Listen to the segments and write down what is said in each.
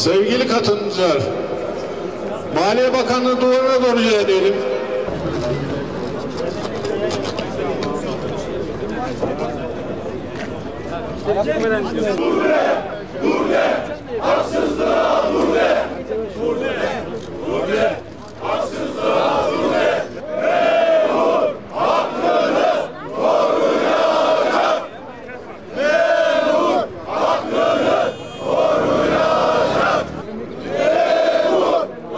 Sevgili katılımcılar, Maliye Bakanlığı duvarına doğru ilerleyelim. Dur de, haksızlığa dur de, dur de, haksızlığa dur de, memur hakkını koruyacak, memur hakkını koruyacak, memur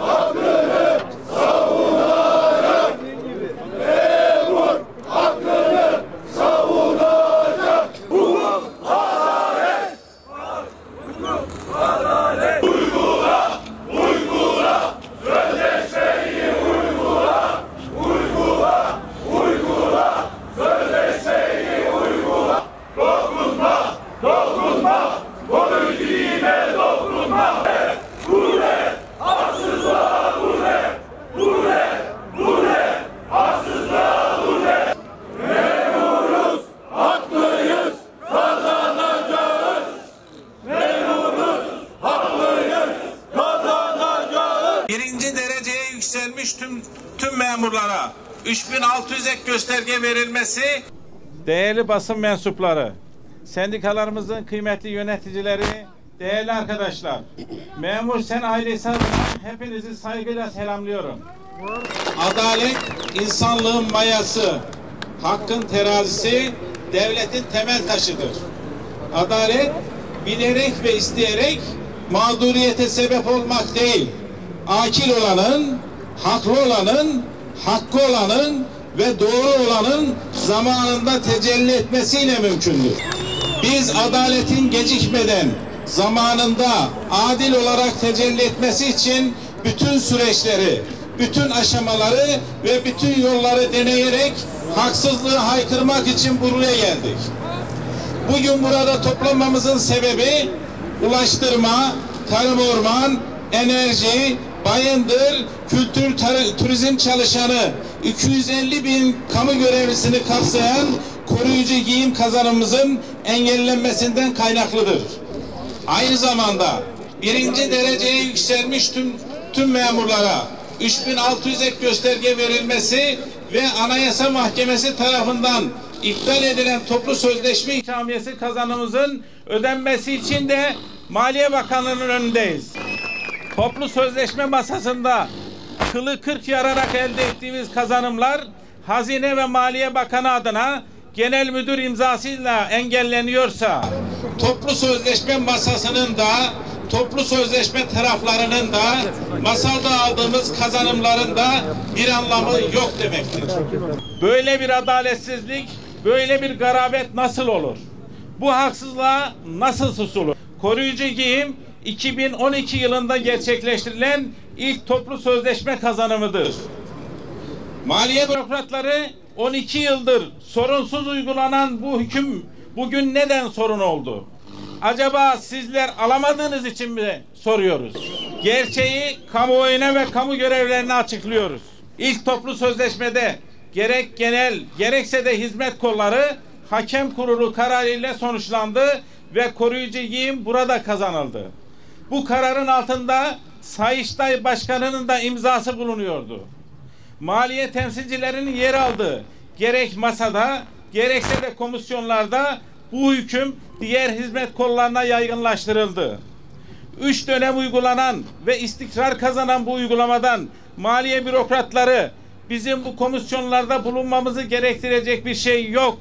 hakkını savunacak, memur hakkını savunacak, hukuk, adalet, adalet, uygula, uygula, sözleşmeyi uygula, uygula, uygula, sözleşmeyi uygula, dokunma, dokunma, koruyuculuğuna dokunma, dur de, haksızlığa dur de, dur de, dur de, haksızlığa dur de, memuruz, haklıyız, kazanacağız, memuruz, haklıyız, kazanacağız. Birinci dereceye yükselmiş tüm memurlara 3600 ek gösterge verilmesi. Değerli basın mensupları, sendikalarımızın kıymetli yöneticileri, değerli arkadaşlar, Memur Sen ailesi adına hepinizi saygıyla selamlıyorum. Adalet, insanlığın mayası, hakkın terazisi, devletin temel taşıdır. Adalet, bilerek ve isteyerek mağduriyete sebep olmak değil, akil olanın, haklı olanın, hakkı olanın ve doğru olanın zamanında tecelli etmesiyle mümkündür. Biz adaletin gecikmeden, zamanında adil olarak tecelli etmesi için bütün süreçleri, bütün aşamaları ve bütün yolları deneyerek haksızlığı haykırmak için buraya geldik. Bugün burada toplanmamızın sebebi ulaştırma, tarım orman, enerji, bayındır, kültür, turizm çalışanı 250 bin kamu görevlisini kapsayan koruyucu giyim kazanımımızın engellenmesinden kaynaklıdır. Aynı zamanda birinci dereceye yükselmiş tüm memurlara 3600 ek gösterge verilmesi ve Anayasa Mahkemesi tarafından iptal edilen toplu sözleşme ikramiyesi kazanımımızın ödenmesi için de Maliye Bakanlığı'nın önündeyiz. Toplu sözleşme masasında kılı kırk yararak elde ettiğimiz kazanımlar Hazine ve Maliye Bakanı adına genel müdür imzasıyla engelleniyorsa, toplu sözleşme masasının da, toplu sözleşme taraflarının da masada aldığımız kazanımların da bir anlamı yok demektir. Böyle bir adaletsizlik, böyle bir garabet nasıl olur? Bu haksızlığa nasıl susulur? Koruyucu giyim 2012 yılında gerçekleştirilen ilk toplu sözleşme kazanımıdır. Maliye bürokratları 12 yıldır sorunsuz uygulanan bu hüküm bugün neden sorun oldu? Acaba sizler alamadığınız için mi soruyoruz? Gerçeği kamuoyuna ve kamu görevlerine açıklıyoruz. İlk toplu sözleşmede gerek genel gerekse de hizmet kolları hakem kurulu kararıyla sonuçlandı ve koruyucu giyim burada kazanıldı. Bu kararın altında Sayıştay Başkanı'nın da imzası bulunuyordu. Maliye temsilcilerinin yer aldığı gerek masada gerekse de komisyonlarda bu hüküm diğer hizmet kollarına yaygınlaştırıldı. 3 dönem uygulanan ve istikrar kazanan bu uygulamadan maliye bürokratları bizim bu komisyonlarda bulunmamızı gerektirecek bir şey yok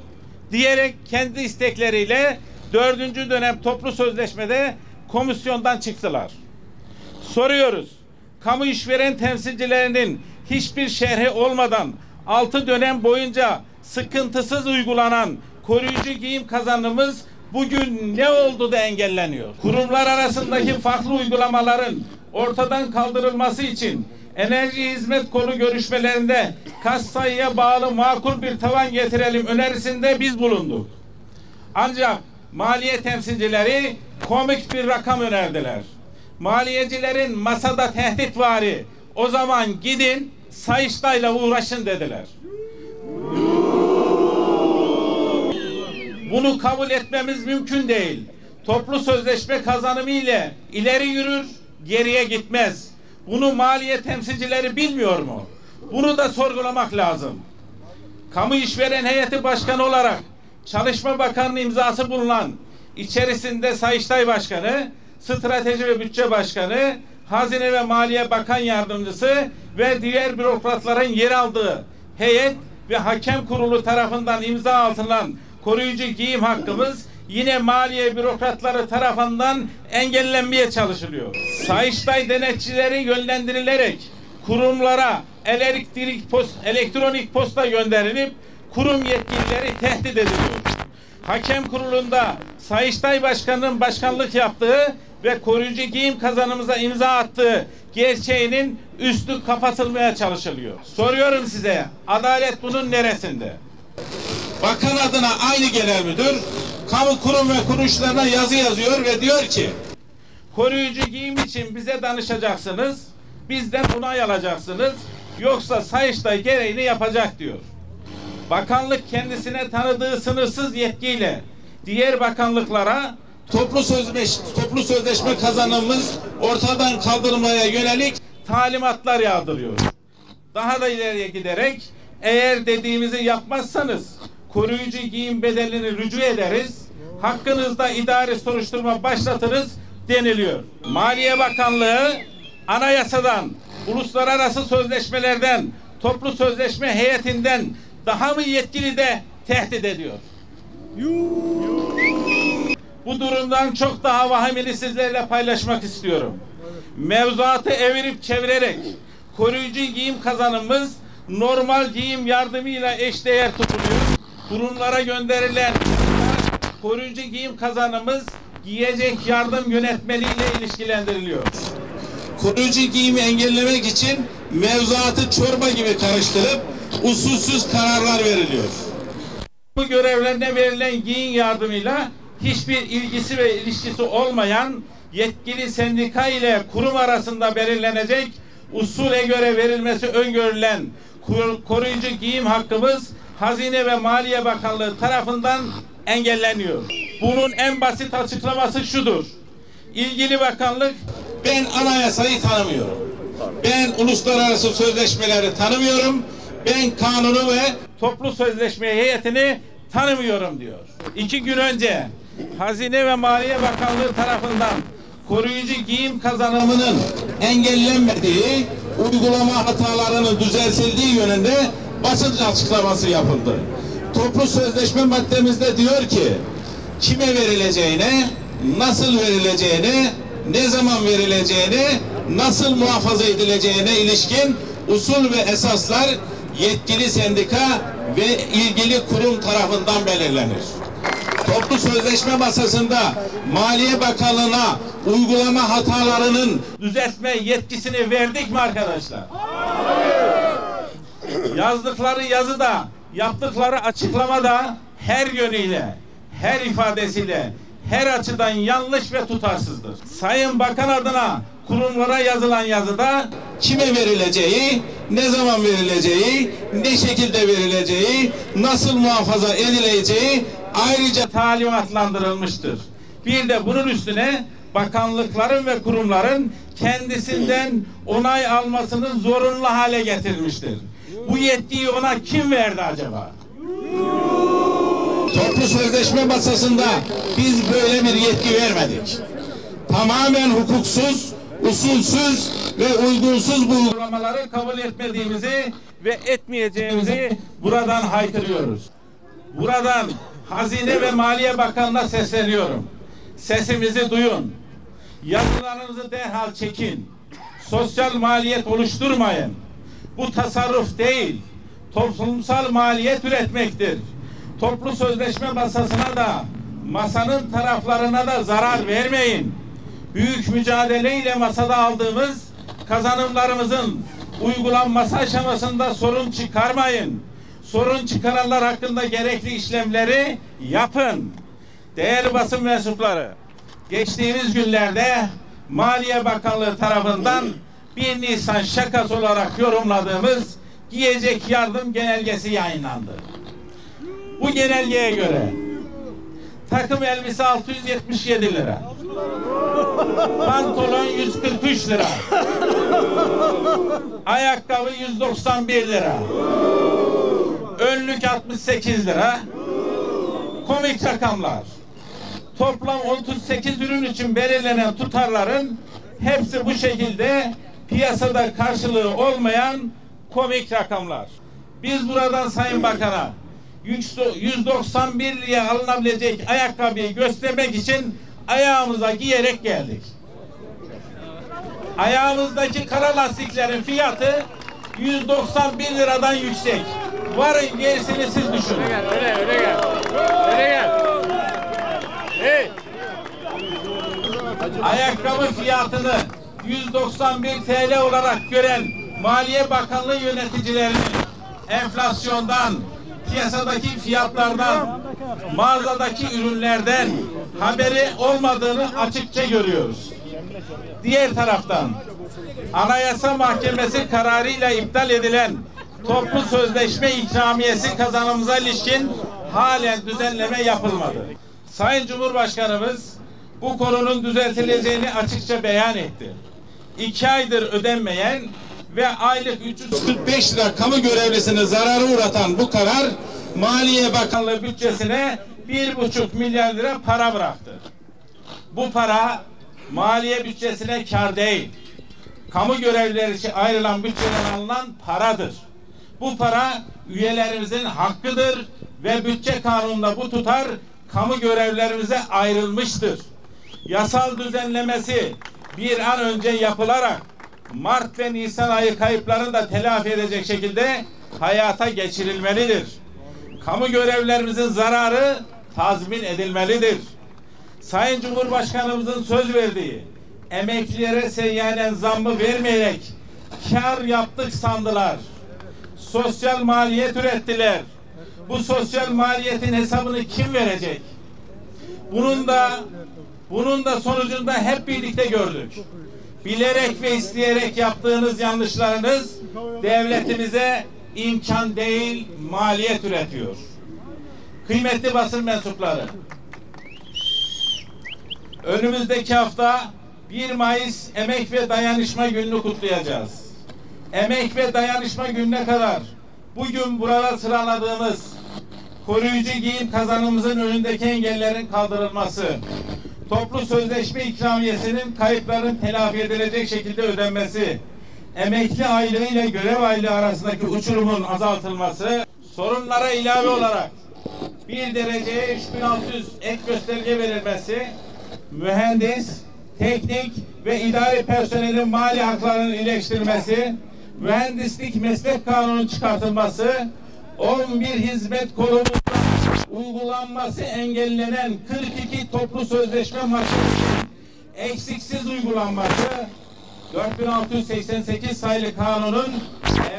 diyerek kendi istekleriyle 4. dönem toplu sözleşmede komisyondan çıktılar. Soruyoruz, kamu işveren temsilcilerinin hiçbir şerhi olmadan 6 dönem boyunca sıkıntısız uygulanan koruyucu giyim kazanımımız bugün ne oldu da engelleniyor? Kurumlar arasındaki farklı uygulamaların ortadan kaldırılması için enerji hizmet kolu görüşmelerinde kaç sayıya bağlı makul bir tavan getirelim önerisinde biz bulunduk. Ancak maliye temsilcileri komik bir rakam önerdiler. Maliyecilerin masada tehditvari, o zaman gidin Sayıştay'la uğraşın dediler. Bunu kabul etmemiz mümkün değil. Toplu sözleşme kazanımı ile ileri yürür, geriye gitmez. Bunu maliye temsilcileri bilmiyor mu? Bunu da sorgulamak lazım. Kamu İşveren Heyeti Başkanı olarak Çalışma Bakanı'nın imzası bulunan, içerisinde Sayıştay Başkanı, Strateji ve Bütçe Başkanı, Hazine ve Maliye Bakan Yardımcısı ve diğer bürokratların yer aldığı heyet ve hakem kurulu tarafından imza atılan koruyucu giyim hakkımız yine maliye bürokratları tarafından engellenmeye çalışılıyor. Sayıştay denetçileri yönlendirilerek kurumlara elektronik posta gönderilip kurum yetkilileri tehdit ediliyor. Hakem kurulunda Sayıştay Başkanı'nın başkanlık yaptığı ve koruyucu giyim kazanımıza imza attığı gerçeğinin üstü kapatılmaya çalışılıyor. Soruyorum size, adalet bunun neresinde? Bakan adına aynı genel müdür kamu kurum ve kuruluşlarına yazı yazıyor ve diyor ki koruyucu giyim için bize danışacaksınız, bizden onay alacaksınız, yoksa Sayıştay gereğini yapacak diyor. Bakanlık kendisine tanıdığı sınırsız yetkiyle diğer bakanlıklara toplu sözleşme kazanımımız ortadan kaldırmaya yönelik talimatlar yağdırıyor. Daha da ileriye giderek eğer dediğimizi yapmazsanız koruyucu giyim bedelini rücu ederiz, hakkınızda idari soruşturma başlatırız deniliyor. Maliye Bakanlığı anayasadan, uluslararası sözleşmelerden, toplu sözleşme heyetinden daha mı yetkili de tehdit ediyor? Bu durumdan çok daha vahimini sizlerle paylaşmak istiyorum. Mevzuatı evirip çevirerek koruyucu giyim kazanımız normal giyim yardımıyla eşdeğer tutuluyor. Kurumlara gönderilen koruyucu giyim kazanımız giyecek yardım yönetmeliğiyle ilişkilendiriliyor. Koruyucu giyimi engellemek için mevzuatı çorba gibi karıştırıp usulsüz kararlar veriliyor. Bu görevlerine verilen giyim yardımıyla hiçbir ilgisi ve ilişkisi olmayan yetkili sendika ile kurum arasında belirlenecek usule göre verilmesi öngörülen koruyucu giyim hakkımız Hazine ve Maliye Bakanlığı tarafından engelleniyor. Bunun en basit açıklaması şudur. İlgili bakanlık ben anayasayı tanımıyorum. Ben uluslararası sözleşmeleri tanımıyorum. Ben kanunu ve toplu sözleşme heyetini tanımıyorum diyor. 2 gün önce Hazine ve Maliye Bakanlığı tarafından koruyucu giyim kazanımının engellenmediği, uygulama hatalarının düzeltildiği yönünde basın açıklaması yapıldı. Toplu sözleşme maddemizde diyor ki kime verileceğine, nasıl verileceğine, ne zaman verileceğine, nasıl muhafaza edileceğine ilişkin usul ve esaslar yetkili sendika ve ilgili kurum tarafından belirlenir. Toplu sözleşme masasında Maliye Bakanlığı'na uygulama hatalarının düzeltme yetkisini verdik mi arkadaşlar? Yazdıkları yazıda, yaptıkları açıklamada her yönüyle, her ifadesiyle, her açıdan yanlış ve tutarsızdır. Sayın Bakan adına kurumlara yazılan yazıda kime verileceği, ne zaman verileceği, ne şekilde verileceği, nasıl muhafaza edileceği ayrıca talimatlandırılmıştır. Bir de bunun üstüne bakanlıkların ve kurumların kendisinden onay almasını zorunlu hale getirmiştir. Bu yetkiyi ona kim verdi acaba? Toplu sözleşme masasında biz böyle bir yetki vermedik. Tamamen hukuksuz, usulsüz ve uygunsuz bu uygulamaları kabul etmediğimizi ve etmeyeceğimizi buradan haykırıyoruz. Buradan Hazine ve Maliye Bakanlığı'na sesleniyorum. Sesimizi duyun. Yazılarınızı derhal çekin. Sosyal maliyet oluşturmayın. Bu tasarruf değil, toplumsal maliyet üretmektir. Toplu sözleşme masasına da, masanın taraflarına da zarar vermeyin. Büyük mücadeleyle masada aldığımız kazanımlarımızın uygulanması aşamasında sorun çıkarmayın. Sorun çıkaranlar hakkında gerekli işlemleri yapın. Değerli basın mensupları, geçtiğimiz günlerde Maliye Bakanlığı tarafından 1 Nisan şakası olarak yorumladığımız giyecek yardım genelgesi yayınlandı. Bu genelgeye göre takım elbise 677 lira. Pantolon 143 lira. Ayakkabı 191 lira. Önlük 68 lira. Komik rakamlar. Toplam 38 ürün için belirlenen tutarların hepsi bu şekilde piyasada karşılığı olmayan komik rakamlar. Biz buradan Sayın Bakan'a 191 liraya alınabilecek ayakkabıyı göstermek için ayağımıza giyerek geldik. Ayağımızdaki kara lastiklerin fiyatı 191 liradan yüksek. Varın gerisini siz düşünün. Öyle gel. Hey. Ayakkabı fiyatını 191 TL olarak gören Maliye Bakanlığı yöneticilerinin enflasyondan, piyasadaki fiyatlardan, mağazadaki ürünlerden haberi olmadığını açıkça görüyoruz. Diğer taraftan Anayasa Mahkemesi kararıyla iptal edilen toplu sözleşme ikramiyesi kazanımıza ilişkin halen düzenleme yapılmadı. Sayın Cumhurbaşkanımız bu konunun düzeltileceğini açıkça beyan etti. 2 aydır ödenmeyen ve aylık 345 lira kamu görevlisine zararı uğratan bu karar Maliye Bakanlığı bütçesine 1,5 milyar lira para bıraktı. Bu para Maliye bütçesine kar değil, kamu görevlileri için ayrılan bütçeden alınan paradır. Bu para üyelerimizin hakkıdır ve bütçe kanununda bu tutar kamu görevlilerimize ayrılmıştır. Yasal düzenlemesi bir an önce yapılarak Mart ve Nisan ayı kayıplarını da telafi edecek şekilde hayata geçirilmelidir. Kamu görevlilerimizin zararı tazmin edilmelidir. Sayın Cumhurbaşkanımızın söz verdiği emeklilere seyyanen zammı vermeyerek kar yaptık sandılar. Sosyal maliyet ürettiler. Bu sosyal maliyetin hesabını kim verecek? Bunun da sonucunda hep birlikte gördük. Bilerek ve isteyerek yaptığınız yanlışlarınız devletimize imkan değil, maliyet üretiyor. Kıymetli basın mensupları, önümüzdeki hafta 1 Mayıs Emek ve Dayanışma Günü'nü kutlayacağız. Emek ve Dayanışma Günü'ne kadar bugün burada sıraladığımız koruyucu giyim kazanımızın önündeki engellerin kaldırılması, toplu sözleşme ikramiyesinin kayıpların telafi edilecek şekilde ödenmesi, emekli aylığı ile görev aylığı arasındaki uçurumun azaltılması, sorunlara ilave olarak bir dereceye 3600 ek gösterge verilmesi, mühendis, teknik ve idari personelin mali haklarının iyileştirilmesi, mühendislik meslek kanunun çıkartılması, 11 hizmet kolumuzda uygulanması engellenen 42 toplu sözleşme maddesinin eksiksiz uygulanması, 4688 sayılı kanunun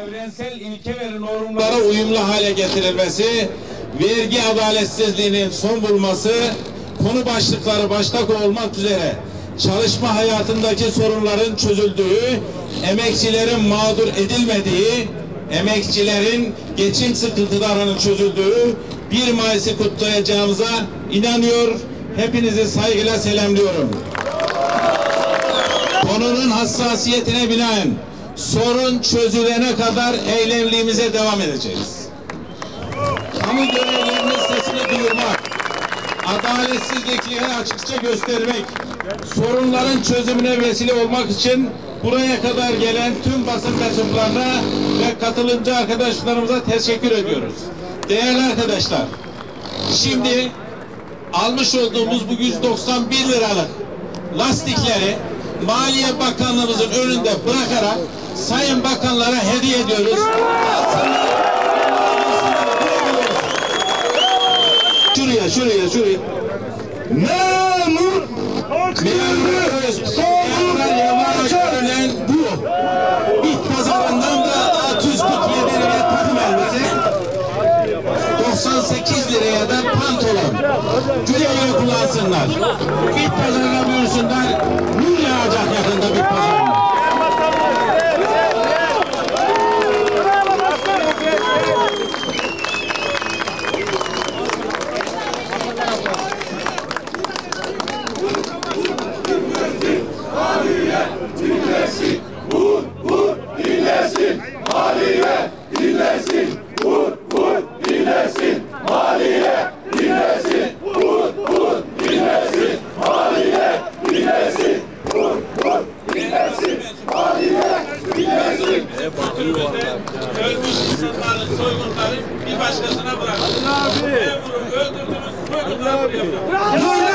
evrensel ilke ve normlara uyumlu hale getirilmesi, vergi adaletsizliğinin son bulması, konu başlıkları başta olmak üzere çalışma hayatındaki sorunların çözüldüğü, emekçilerin mağdur edilmediği, emekçilerin geçim sıkıntılarının çözüldüğü 1 Mayıs'ı kutlayacağımıza inanıyor. Hepinizi saygıyla selamlıyorum. Konunun hassasiyetine binaen sorun çözülene kadar eylemliğimize devam edeceğiz. Kamu görevlilerinin sesini duyurmak, adaletsizlikleri açıkça göstermek, sorunların çözümüne vesile olmak için buraya kadar gelen tüm basın mensuplarına ve katılımcı arkadaşlarımıza teşekkür ediyoruz. Değerli arkadaşlar, şimdi almış olduğumuz bu 191 liralık lastikleri Maliye Bakanlığımızın önünde bırakarak Sayın Bakanlara hediye ediyoruz. Şuraya. Memur görülen bu. Bit pazarından da 647 liraya takım elbise, 98 liraya da pantolon. Güle güle kullansınlar. Bit pazarına buyursunlar. Nur yağacak yakında bit pazarına. dinlesin, vur vur dinlesin, maliye dinlesin, vur vur dinlesin, maliye dinlesin, vur vur dinlesin, maliye dinlesin, vur vur dinlesin, maliye dinlesin. Ölmüş insanların soygunları bir başkasına bırakın. Memuru öldürdünüz, soygunları buraya bırakın.